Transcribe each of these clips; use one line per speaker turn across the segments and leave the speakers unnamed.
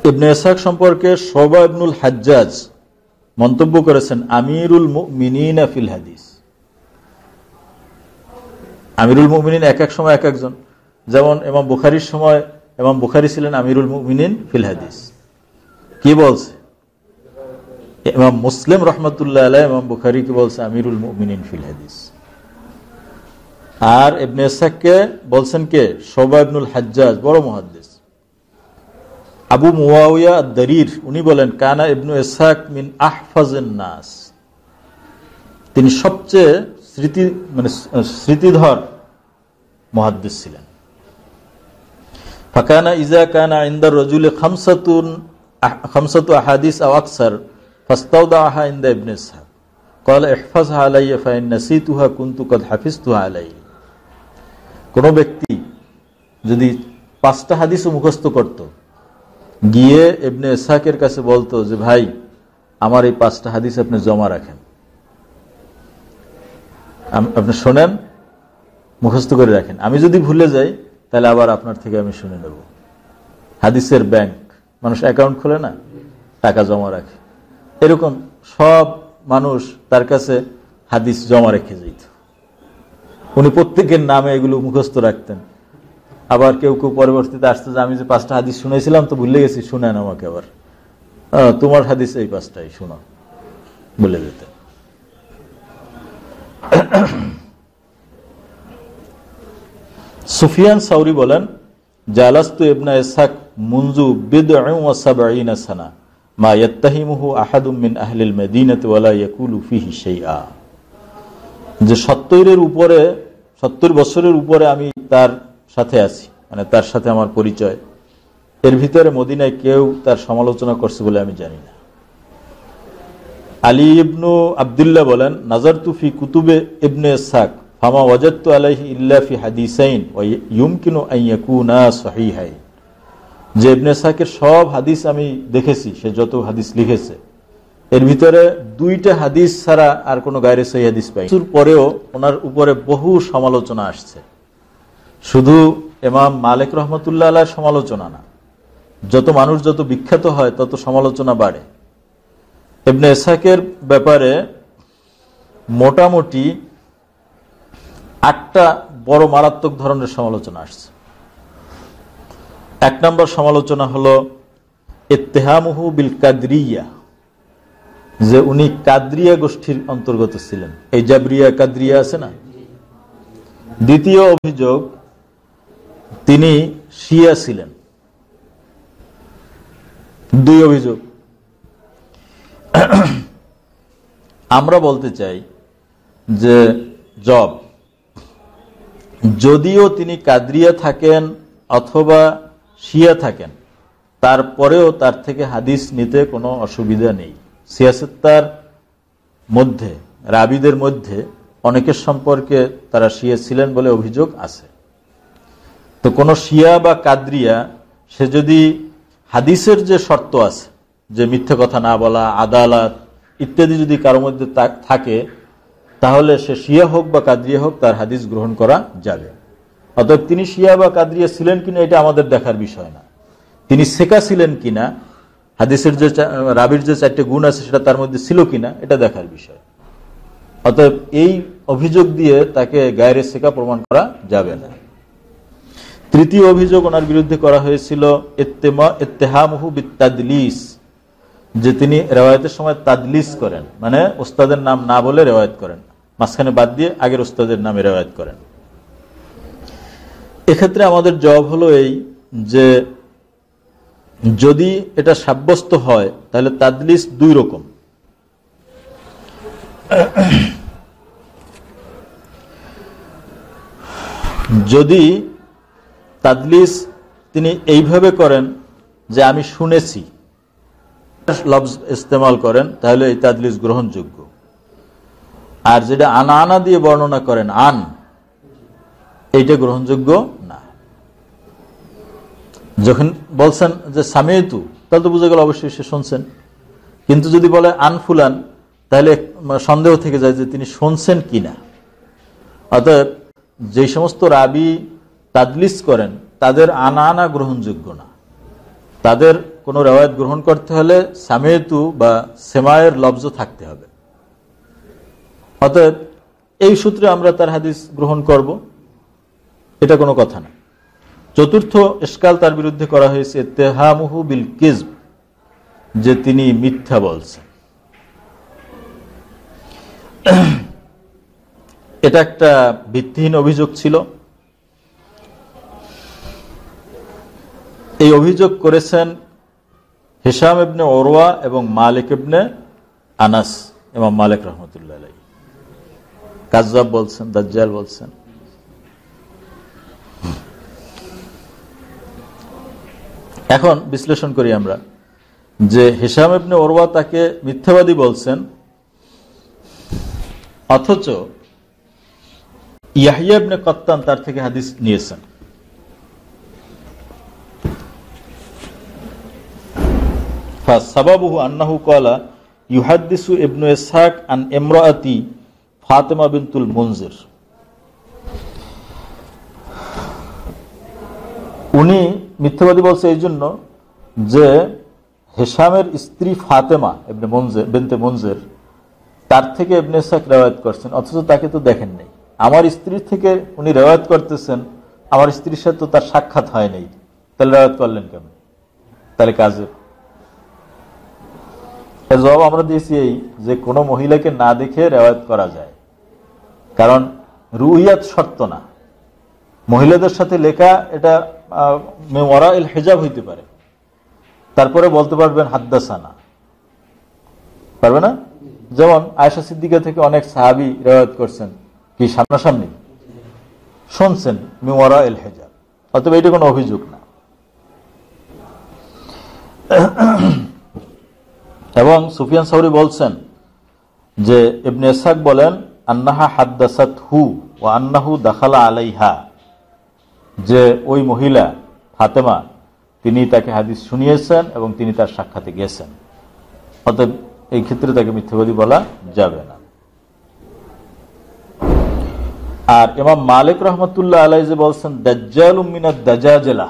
ইবনে ইসহাক সম্পর্কে শুবা ইবনুল হাজ্জাজ মন্তব্য করেছেন আমিরুল মুমিনিন ফিল হাদিস। আমিরুল মুমিনিন এক এক সময় এক একজন, যেমন ইমাম বুখারীর সময় ইমাম বুখারী ছিলেন আমিরুল মুমিনিন ফিল হাদিস। কি বলছে ইমাম মুসলিম রহমতুল্লাহ আলাইহি ইমাম বুখারী কি বলছে? আমিরুল মুমিনিন ফিল হাদিস। আর ইবনে ইসহাককে বলছেন কে? শুবা ইবনুল হাজ্জাজ, বড় মুহাদ্দিস। আবু মুয়াওয়িয়া আদ-দারির উনি বলেন কানা ইবনু ইসহাক মিন আহফাজিন নাস, তিনি সবচেয়ে স্মৃতিধর মুহাদ্দিস ছিলেন। ফাকানা ইজা কানা ইনদার রাজুলি খামসাতু আহাদিস আও আকসার ফাস্তাওদাহা ইনদা ইবনে ইসহাক ক্বালা ইহফাজহা আলাইয়া ফাইন নাসিতুহা কুনতু কদ হাফিজতুহা আলাইহি। কোন ব্যক্তি যদি 5টা হাদিসও মুখস্থ করত, গিয়ে ইবনে ইসহাকের কাছে বলতো যে ভাই আমার এই 5টা হাদিস আপনি জমা রাখেন, আপনি শোনেন, মুখস্থ করে রাখেন, আমি যদি ভুলে যাই তাহলে আবার আপনার থেকে আমি শুনে নেব। হাদিসের ব্যাংক, মানুষ অ্যাকাউন্ট খোলে না, টাকা জমা রাখে, এরকম সব মানুষ তার কাছে হাদিস জমা রেখে যেত। উনি প্রত্যেকের নামে এগুলো মুখস্থ রাখতেন। আবার কেউ কেউ পরবর্তীতে আসতে যে আমি যে 5টা হাদিস শুনেছিলাম তো ভুলে গেছি, শুনেন আমাকে আবার, তোমার হাদিস এই 5টাই শোনো বলে যেতেন। সুফিয়ান সাউরি বলেন জালাস্তু ইবনে ইসহাক মুনজু বিদ'আ ওয়া সাবঈনা সানা মা ইয়াত্তাহিমুহু আহাদুম মিন আহলিল মাদিনাতি ওয়া লা ইয়াকুলু ফিহি শাইআ। যে 70 বছরের উপরে আমি তার সাথে আছি, মানে তার সাথে আমার পরিচয়, এর ভিতরে মদিনায় কেউ তার সমালোচনা করছে বলে আমি জানি না। আলী ইবনু আব্দুল্লাহ বলেন নাজারতু ফি কুতুবে ইবনে ইসহাক ফামা ওয়াজাদতু আলাইহি ইল্লা ফি হাদিসাইন ওয়া ইয়ুমকিনু আন ইয়াকুনা সহিহাইন। যে ইবনে ইসহাকের সব হাদিস আমি দেখেছি, সে যত হাদিস লিখেছে এর ভিতরে 2টা হাদিস ছাড়া আর কোনো গায়রে সহিহ হাদিস পাই। এর পরেও ওনার উপরে বহু সমালোচনা আসছে, শুধু ইমাম মালিক রহমতুল্লাহ আলাইহির সমালোচনা না, যত মানুষ যত বিখ্যাত হয় তত সমালোচনা বাড়ে। ইবনে ইসহাকের ব্যাপারে মোটামুটি 8টা বড় মারাত্মক ধরনের সমালোচনা আসছে। 1 নম্বর সমালোচনা হলো ইত্তেহামুহু বিল কাদরিয়া, যে উনি কাদরিয়া গোষ্ঠীর অন্তর্গত ছিলেন, এই জাবরিয়া কাদরিয়া আছে না। দ্বিতীয় অভিযোগ তিনি শিয়া ছিলেন। 2 অভিযোগ। আমরা বলতে চাই যে যদিও তিনি কাদরিয়া থাকেন অথবা শিয়া থাকেন, তারপরেও তার থেকে হাদিস নিতে কোনো অসুবিধা নেই। সিয়াসেত্তার মধ্যে, রাবিদের মধ্যে অনেকের সম্পর্কে তারা শিয়া ছিলেন বলে অভিযোগ আছে। তো কোনো শিয়া বা কাদরিয়া সে যদি হাদিসের যে শর্ত আছে, যে মিথ্যে কথা না বলা, আদালত ইত্যাদি যদি কারোর মধ্যে থাকে, তাহলে সে শিয়া হোক বা কাদরিয়া হোক তার হাদিস গ্রহণ করা যাবে। অতএব তিনি শিয়া বা কাদরিয়া ছিলেন কিনা এটা আমাদের দেখার বিষয় না, তিনি সেকা ছিলেন কিনা, হাদিসের যে রাবির যে 4টে গুণ আছে সেটা তার মধ্যে ছিল কিনা এটা দেখার বিষয়। অতএব এই অভিযোগ দিয়ে তাকে গায়রে সেকা প্রমাণ করা যাবে না। তৃতীয় অভিযোগ ওনার বিরুদ্ধে করা হয়েছিল ইত্তেহামুহু বিত্তাদলিস, যে তিনি রেওয়ায়েতের সময় তাদলিস করেন, মানে ওস্তাদের নাম না বলে রেওয়ায়েত করেন, মাঝখানে বাদ দিয়ে আগের ওস্তাদের নামে রেওয়ায়েত করেন। এক্ষেত্রে আমাদের জবাব হলো এই যে যদি এটা সাব্যস্ত হয় তাহলে তাদলিস 2 রকম। যদি তাদলিস তিনি এইভাবে করেন যে আমি শুনেছি লফজ ইস্তেমাল করেন, তাহলে এই তাদলিস গ্রহণযোগ্য। আর যেটা আনা আনা দিয়ে বর্ণনা করেন, এইটা গ্রহণযোগ্য না। যখন বলছেন যে সামিয়তু, তাহলে তো বুঝে গেল অবশ্যই সে শুনছেন। কিন্তু যদি বলে আন ফুলান, তাহলে সন্দেহ থেকে যায় যে তিনি শুনছেন কিনা। অর্থাৎ যে সমস্ত রাবি তাদলিস করেন তাদের আনা আনা গ্রহণযোগ্য না, তাদের কোনো রেওয়ায়াত গ্রহণ করতে হলে সামেতু বা সেমায়ের লফজ থাকতে হবে। অতএব এই সূত্রে আমরা তার হাদিস গ্রহণ করব, এটা কোনো কথা না। চতুর্থ ইশকাল তার বিরুদ্ধে করা হয়েছে ইত্তেহামুহু বিল কিযব, যে তিনি মিথ্যা বলছেন। এটা একটা ভিত্তিহীন অভিযোগ ছিল। এই অভিযোগ করেছেন হিশাম ইবনে উরওয়া এবং মালিক ইবনে আনাস, ইমাম মালিক রাহমাতুল্লাহ আলাইহি। কাযযাব বলছেন, দাজ্জাল বলছেন। এখন বিশ্লেষণ করি আমরা যে হিশাম ইবনে উরওয়া তাকে মিথ্যাবাদী বলছেন, অথচ ইয়াহইয়া ইবনে কাত্তান তার থেকে হাদিস নিয়েছেন। ফাসাবাবুহু আন্নাহু ক্বালা ইউহাদ্দিসু ইবনু ইসহাক আন ইমরাআতি ফাতিমা বিনতুল মুনজির। উনি মিথ্যাবাদী বলছে এই জন্য যে হিশামের স্ত্রী ফাতেমা ইবনে মুনজির বিনতে মুনজির তার থেকে ইবনে ইসহাক রিওয়ায়াত করছেন, অথচ তাকে তো দেখেন নাই। আমার স্ত্রীর থেকে উনি রিওয়ায়াত করতেছেন, আমার স্ত্রীর সাথে তো তার সাক্ষাৎ হয় নাই, তাহলে রিওয়ায়াত করলেন কেন? তাহলে কাজের জবাব আমরা দিয়েছি এই যে কোনো মহিলাকে না দেখে রিওয়ায়াত করা যায়, কারণ রুইয়াত শর্ত না। মহিলাদের সাথে লেখা এটা ওয়ারাইল হিজাব হইতে পারে, তারপরে বলতে পারবেন হাদ্দাসানা, পারবে না? যেমন আয়েশা সিদ্দিকা থেকে অনেক সাহাবী রিওয়ায়াত করছেন কি সামনাসামনি শুনছেন মিন ওয়ারাইল হিজাব, অতএব এটা কোনো অভিযোগ না। এবং সুফিয়ান সাউরি বলছেন যে ইবনে ইসহাক বলেন আন্নাহা হাদ্দাসাতহু ওয়া আন্নাহু দাখালা আলাইহা, যে ওই মহিলা ফাতেমা তিনি তাকে হাদিস শুনিয়েছেন এবং তিনি তার সাক্ষাতে গেছেন, অতএব এই ক্ষেত্রে তাকে মিথ্যাবাদী বলা যাবে না। আর ইমাম মালিক রাহমাতুল্লাহ আলাইহি যে বলছেন দাজ্জালুম মিনাদ দাজাজিলা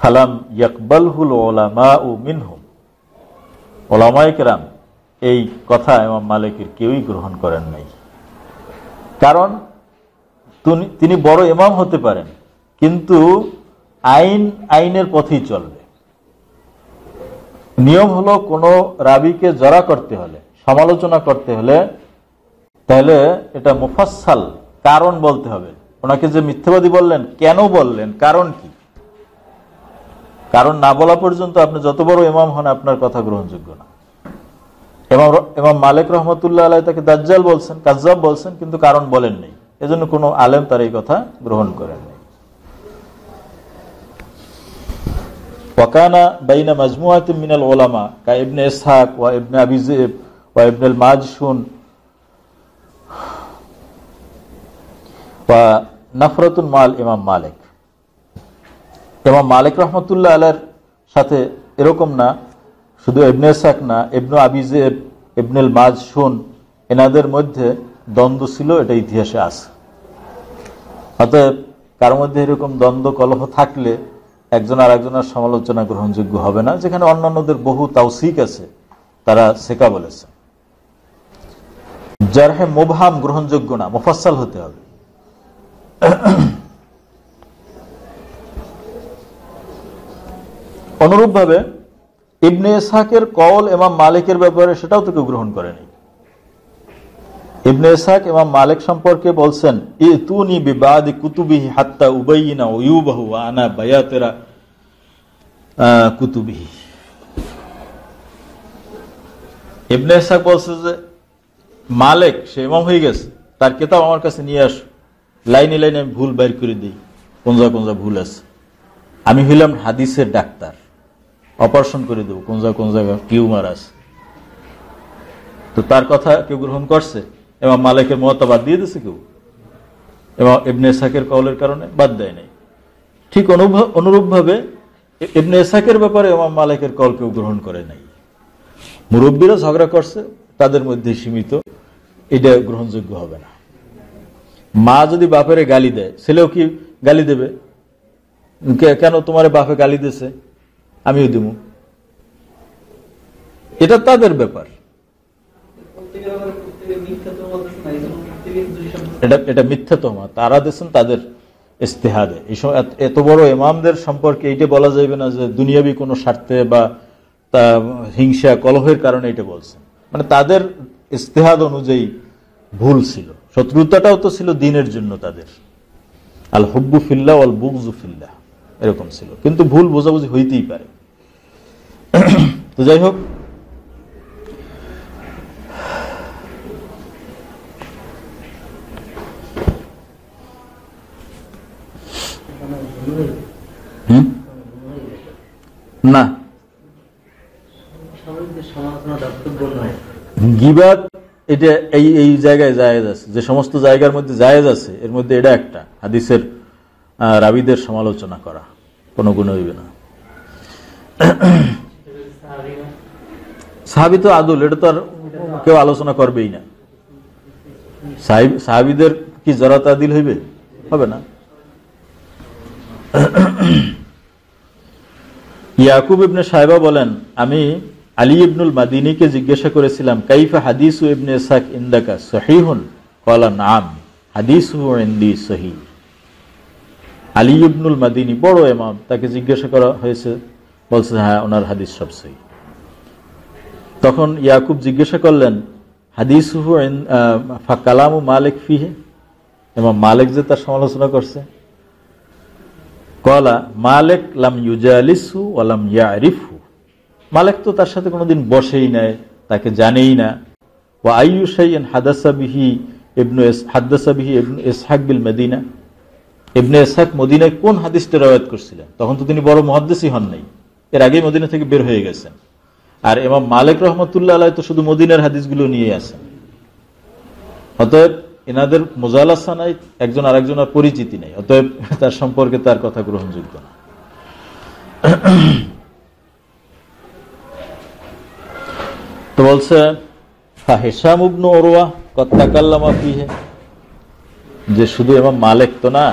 ফালাম ইয়াকবালহুল উলামাউ মিনহুম, উলামায়ে কেরাম এই কথা ইমাম মালিকের কেউই গ্রহণ করেন নাই। কারণ তিনি বড় ইমাম হতে পারেন, কিন্তু আইনের পথেই চলবে। নিয়ম হলো কোনো রাবীকে জড়া করতে হলে, সমালোচনা করতে হলে, তাহলে এটা মুফাসসাল কারণ বলতে হবে। ওনাকে যে মিথ্যাবাদী বললেন, কেন বললেন, কারণ কি? কারণ না বলা পর্যন্ত আপনি যত বড় ইমাম হন আপনার কথা গ্রহণযোগ্য না। ইমাম মালিক রহমতুল্লাহ আলাইহি তাকে দাজ্জাল বলছেন, কাযযাব বলছেন, কিন্তু কারণ বলেন নাই, এজন্য কোনো আলেম তার এই কথা গ্রহণ করেন নাই। ওয়াকানা বাইনা মাজমুআতিন মিনাল উলামা কা ইবনে ইসহাক ওয়া ইবনে আবি যিব ওয়া ইবনে আল মাজশুন ওয়া নাফরাতুন মাল ইমাম মালিক। ইমাম মালিক রহমতুল্লাহ আলাইহির সাথে এরকম না, শুধু ইবনে ইসহাক না, ইবনে আবি যিব, ইবনে আল মাজশুন, এনাদের মধ্যে দ্বন্দ্ব ছিল, এটা ইতিহাসে আছে। অতএব কার মধ্যে এরকম দ্বন্দ্ব কলহ থাকলে একজন আর একজনের সমালোচনা গ্রহণযোগ্য হবে না, যেখানে অন্যান্যদের বহু তাওসিক আছে, তারা সেকা বলেছে। জারহে মুবহাম গ্রহণযোগ্য না, মুফাসসাল হতে হবে। অনুরূপভাবে ইবনে ইসহাকের কওল ইমাম মালিকের ব্যাপারে সেটাও তো কেউ গ্রহণ করেনি। ইবনে ইসহাক ইমাম মালিক সম্পর্কে বলছেন ইতুনি বিবাদি কুতুবিহি হাত্তা উবাইয়িনা উয়ুবাহু ওয়া আনা বায়াতিরা কুতুবিহি। ইবনে ইসহাক বলছে যে মালিক সে ইমাম হয়ে গেছে, তার কিতাব আমার কাছে নিয়ে আসো, লাইনে লাইনে আমি ভুল বাইর করে দিই, কোন জায়গা ভুল আছে। আমি হইলাম হাদিসের ডাক্তার, অপারেশন করে দেবো কোন জায়গা টিউমার আছে। তো তার কথা কেউ গ্রহণ করছে? ইমাম মালিকের মত বাদ দিয়ে দিয়েছে কেউ? এবং ইবনে ইসহাকের কওলের কারণে বাদ দেয় নাই। ঠিক অনুরূপভাবে ইবনে ইসহাকের ব্যাপারে ইমাম মালিকের কওল কেউ গ্রহণ করে নাই। মুরব্বীরা ঝগড়া করছে, তাদের মধ্যে সীমিত, এটা গ্রহণযোগ্য হবে না। মা যদি বাপেরে গালি দেয়, ছেলেও কি গালি দেবে? কেন তোমার বাপে গালি দিয়েছে, আমিও দিব। এটা তাদের ব্যাপার, এটা মিথ্যা তহমত তারা দিচ্ছেন তাদের ইস্তেহাদে। এই সময় এত বড় ইমামদের সম্পর্কে এইটা বলা যাবে না যে দুনিয়াবি কোনো স্বার্থে বা হিংসা কলহের কারণে এটা বলছেন। মানে তাদের ইস্তেহাদ অনুযায়ী ভুল ছিল। শত্রুতাটাও তো ছিল দিনের জন্য তাদের, আল হুব্বু ফিল্লাহ ওয়াল বুগযু ফিল্লাহ এরকম ছিল, কিন্তু ভুল বোঝাবুঝি হইতেই পারে। তো যাই হোক, না গীবাত এটা এই জায়গায় জায়েজ আছে, যে সমস্ত জায়গার মধ্যে জায়েজ আছে এর মধ্যে এটা একটা, হাদিসের রাবীদের সমালোচনা করা কোনো গুণ হইবে না। সাহাবী তো আদুল, এটা তো আর কেউ আলোচনা করবেই না। সাহাবীদের কি জরাত আদিল হইবে? হবে না। ইয়াকুব ইবনে সাইবা বলেন, আমি আলী ইবনুল মাদিনীকে জিজ্ঞাসা করেছিলাম, কাইফা হাদিসু ইবনে ইসহাক ইনদাকা সহিহুন? ক্বালা নাম হাদিসুহু ইনদি সহিহ। আলী ইবনুল মাদিনী বড় ইমাম, তাকে জিজ্ঞাসা করা হয়েছে, বলছে হ্যাঁ ওনার হাদিস সব সহিহ। তখন ইয়াকুব জিজ্ঞাসা করলেন, হাদিসুহু কালামু মালিক ফিহে, ইমাম মালিক যে তার সমালোচনা করছে। ক্বালা মালিক লাম ইউজালিসহু ওয়া লাম ইয়ারিফহু, মালিক তো তার সাথে কোনোদিন বসেই নাই, তাকে জানেই না। ওয়া আইয়ু শাইইন হাদাসা বিহি ইবনে ইসহাক বিল মদিনা, ইবনে ইসহাক মদিনায় কোন হাদিসটা রওয়ায়াত করছিলেন? তখন তো তিনি বড় মুহাদ্দিসই হন নাই, এর আগেই মদিনা থেকে বের হয়ে গেছেন। আর ইমাম মালিক রহমতুল্লাহ আলাইহি তো শুধু মদিনার হাদিসগুলো নিয়ে আসেন। অতএব এনাদের মুজালাসা নাই, একজন আরেকজনের পরিচিতি নেই, অতএব তার সম্পর্কে তার কথা গ্রহণযোগ্য না। তো বলছে হিশাম ইবনে উরওয়া কদ তাকাল্লামা ফিহি, যে শুধু ইমাম মালিক তো না,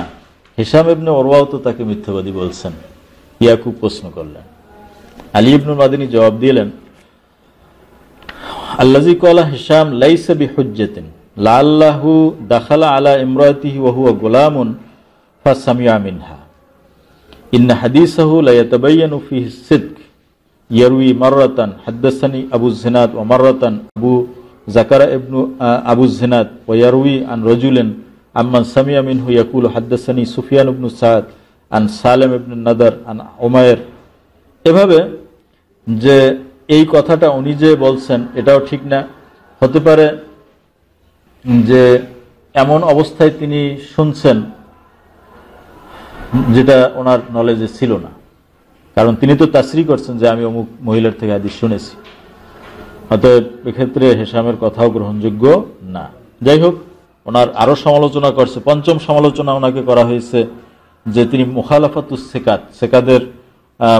হিশাম ইবনে উরওয়াও তো তাকে মিথ্যাবাদী বলছেন। ইয়াকুব প্রশ্ন করলেন, আলী ইবনুল মাদিনী জবাব দিলেন, আল্লাযী ক্বালা হিশাম লাইসা বিহুজ্জাতিন লাআল্লাহু দাখালা আলা ইমরাতিহি ওয়া হুয়া গুলামুন ফাসামিআ মিনহা ইন্না হাদিসাহু লা ইয়াতাবায়ানু ফিহি সিদক ইয়ারুই মাররাতান হাদাসানি আবু জিনাদ ওয়া মাররাতান আবু যাকারা ইবনু আবু জিনাদ ওয়া ইয়ারুই আন রাজুলিন আম্মান সামিআ মিনহু ইয়াকুলু হাদাসানি সুফিয়ান ইবনু সাদ আন সালেম ইবনে নাদার আন উমাইর। এভাবে যে এই কথাটা উনি যে বলছেন এটাও ঠিক না। হতে পারে যে এমন অবস্থায় তিনি শুনছেন যেটা ওনার নলেজে ছিল না, কারণ তিনি তো তাসরি করছেন যে আমি অমুক মহিলার থেকে হাদিস শুনেছি। অতএব এক্ষেত্রে হিশামের কথাও গ্রহণযোগ্য না। যাই হোক, ওনার আরো সমালোচনা করছে। পঞ্চম সমালোচনা ওনাকে করা হয়েছে যে তিনি মুখালাফাতুস সেকাত, সেকাদের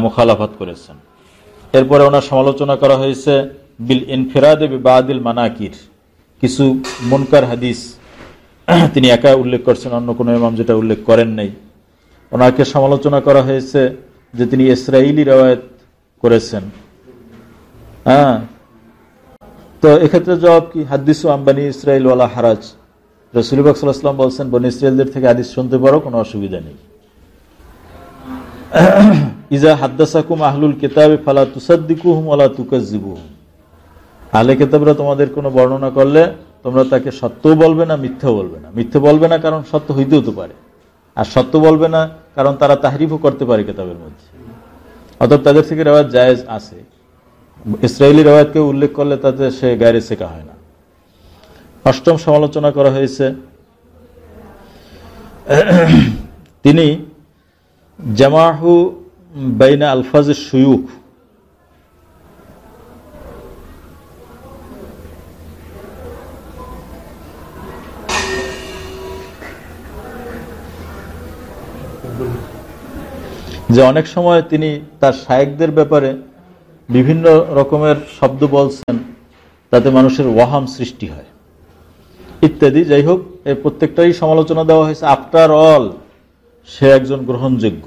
মুখালাফাত করেছেন। এরপরে ওনার সমালোচনা করা হয়েছে বিল ইনফিরাদে বিবাদিল মানাকির, কিছু মুনকার হাদিস তিনি একা উল্লেখ করছেন, অন্য কোনো ইমাম যেটা উল্লেখ করেন নাই। ওনাকে সমালোচনা করা হয়েছে যে তিনি ইসরাইলি রওয়ায়াত করেছেন। হ্যাঁ, তো এক্ষেত্রে জবাব কি? হাদিসু আম্বানি ইসরাইল ওয়ালা হারাজ, রাসূল পাক সাল্লাল্লাহু আলাইহি ওয়াসাল্লাম বলছেন বনি ইসরাইলদের থেকে হাদিস শুনতে পারো, কোনো অসুবিধা নেই। ইজা হাদ্দাসাকুম আহলুল কিতাবি ফালা তুসাদ্দিকুহুম ওয়ালা তুকাজ্জিবুহুম, আহলে কিতাবরা তোমাদের কোনো বর্ণনা করলে তোমরা তাকে সত্যও বলবে না, মিথ্যাও বলবে না। মিথ্যে বলবে না কারণ সত্য হইতেও তো পারে, আর সত্য বলবে না কারণ তারা তাহরিফও করতে পারে কিতাবের মধ্যে। অতএব তাদের থেকে রওয়ায়াত জায়েজ আছে। ইসরায়েলি রওয়ায়াতকে উল্লেখ করলে তাতে সে গায়রে সেকা হয় না। অষ্টম সমালোচনা করা হয়েছে, তিনি জামাহু বাইনা আলফাজের শুয়ুখ, যে অনেক সময় তিনি তার শায়েখদের ব্যাপারে বিভিন্ন রকমের শব্দ বলছেন, তাতে মানুষের ওয়াহাম সৃষ্টি হয় ইত্যাদি। যাই হোক, এর প্রত্যেকটাই সমালোচনা দেওয়া হয়েছে। আফটার অল সে একজন গ্রহণযোগ্য,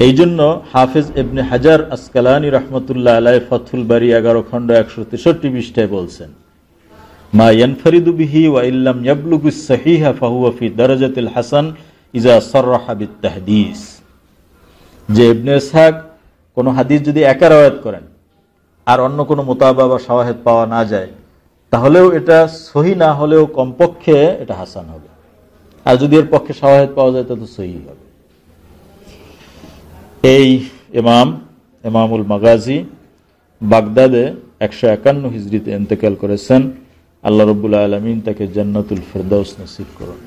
এই জন্য হাফেজ ইবনে হাজার আসকালানী রহমতুল্লাহ আলাইহি ফাথুল বারী 11 খণ্ড 163 পৃষ্ঠায় বলছেন, মা ইয়ানফারিদু বিহি ওয়া ইল্লাম ইয়াবলুগুস সহিহা ফাহুয়া ফি দারাজাতিল হাসান ইজা সাররাহা বিত তাহদিস। যে ইবনে ইসহাক কোন হাদিস যদি একা রওয়ায়াত করেন আর অন্য কোনো মুতাবা বা শাওয়াহিদ পাওয়া না যায়, তাহলেও এটা সহিহ না হলেও কমপক্ষে এটা হাসান হবে, আর যদি এর পক্ষে শাওয়াহিদ পাওয়া যায় তবে সহিহ হবে। এই ইমামুল মাগাজি বাগদাদে 151 হিজরিতে ইন্তেকাল করেছেন। আল্লাহ রাব্বুল আলামিন তাকে জান্নাতুল ফেরদাউস নসিব করুন।